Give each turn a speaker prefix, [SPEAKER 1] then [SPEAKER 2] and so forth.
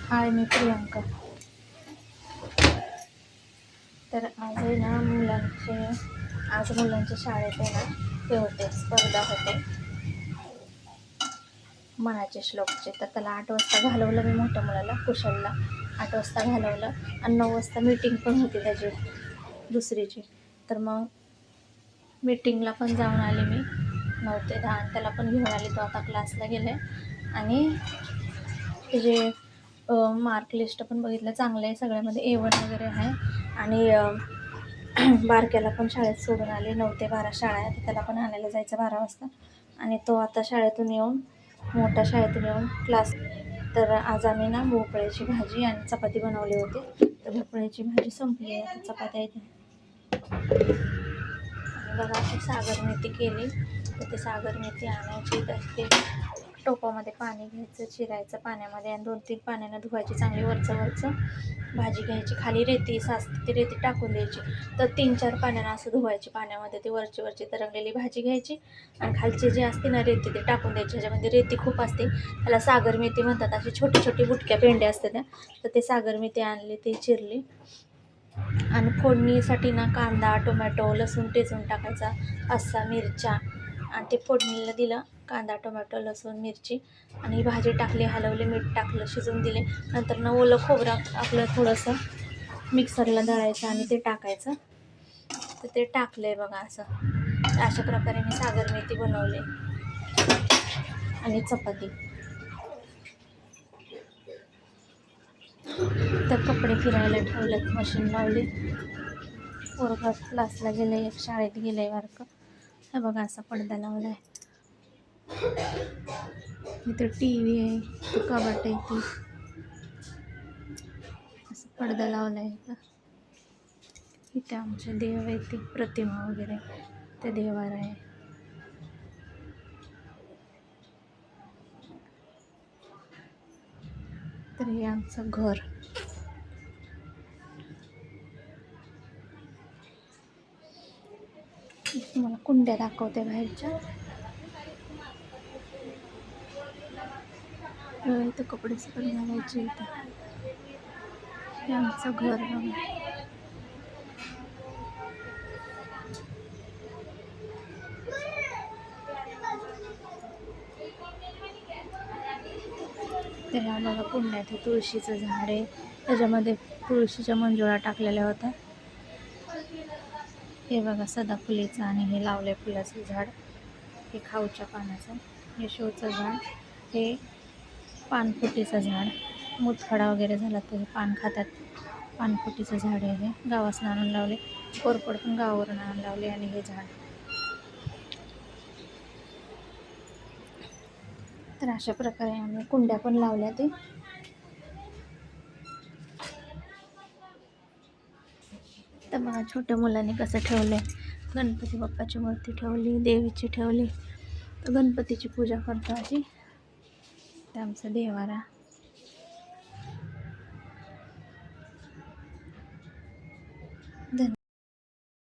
[SPEAKER 1] हाय, मी प्रियांका. तर आज आहे ना मुलांच्या शाळेत आहे ना हे होते, स्पर्धा होते मनाचे श्लोकचे. तर त्याला 8 वाजता घालवलं मी, मोठ्या मुलाला कुशलला 8 वाजता घालवलं आणि 9 वाजता मीटिंग पण होती त्याची दुसरीची. तर मग मीटिंगला पण जाऊन आले मी 9 ते 10 आणि त्याला पण घेऊन आले. तो आता क्लासला गेले आणि त्याचे मार्क लिस्ट पण बघितलं, चांगलं आहे, सगळ्यामध्ये A1 वगैरे आहे. आणि बारक्याला पण शाळेत सोडून आले. 9 ते 12 शाळा आहे, तर त्याला पण आणायला जायचं 12 वाजता. आणि तो आता मोठ्या शाळेतून येऊन क्लास. तर आज आम्ही ना भोपळ्याची भाजी आणि चपाती बनवली होती. तर भोपळ्याची भाजी संपली आहे, आता चपात्या आहेत. आणि बघा अशी सागर मेथी केली. तर ते सागर मेथी आणायची, तर ते टोपामध्ये पाणी घ्यायचं, चिरायचं पाण्यामध्ये आणि 2-3 पाण्यानं धुवायची चांगली. वरचं भाजी घ्यायची, खाली रेती साचते, ती रेती टाकून द्यायची. तर 3-4 पाण्यानं असं धुवायची पाण्यामध्ये. ती वरची तरंगलेली भाजी घ्यायची आणि खालची जी असते ना रेती, ती टाकून द्यायची. ह्याच्यामध्ये रेती खूप असते, त्याला सागर मेथी म्हणतात. अशी छोटी छोटी बुटक्या पेंड्या असतात त्या. तर ते सागर मेथी आणली, ती चिरली आणि फोडणीसाठी ना कांदा, टोमॅटो, लसूण टेचून टाकायचा, 5-6 मिरच्या आणि ते फोडणीला दिलं. कांदा, टोमॅटो, लसूण, मिरची आणि ही भाजी टाकली, हलवली, मीठ टाकलं, शिजवून दिले. नंतर ना ओलं खोबरं आपलं थोडंसं मिक्सरला दळायचं आणि ते टाकायचं. तर ते टाकलं आहे बघा असं. अशा प्रकारे मी सागर मेथी बनवले आणि चपाती. तर कपडे फिरायला ठेवलेत, मशीन लावली. पोरगा क्लासला गेले, एक शाळेत गेले बारकं. हे बघा असा पडदा लावला आहे. इथं TV आहे, इथं कपाट आहे, ती असं पडदा लावला आहे. इथे आमचे देव आहे, ती प्रतिमा वगैरे, ते देवार आहे. तर हे आमचं घर. तुम्हाला कुंड्या दाखवते बाहेरच्या. इथं कपडे सगळे घालायचे. इथं हे आमचं घर बघा. तर ह्या बघा कुंड्यात हे तुळशीचं झाड आहे, त्याच्यामध्ये तुळशीच्या मंजुळा टाकलेल्या होत्या. हे बघा सदाफुलीचं आणि हे लावले फुलाचं झाड. हे खाऊच्या पानाचं, हे शोचं झाड, हे पानफुटीचं झाड. मुतखडा वगैरे झाला तर हे पान खातात. पानफुटीचं झाड आहे, हे गावासून आणून लावले. कोरफड पण गावावरून आणून लावले. आणि हे झाड. तर अशा प्रकारे आम्ही कुंड्या पण लावल्या. ते तर बघा छोट्या मुलांनी कसं ठेवलं आहे. गणपती बाप्पाची मूर्ती ठेवली, देवीची ठेवली. तर गणपतीची पूजा करतो अशी. ते आमचा देवारा. धन्यवाद.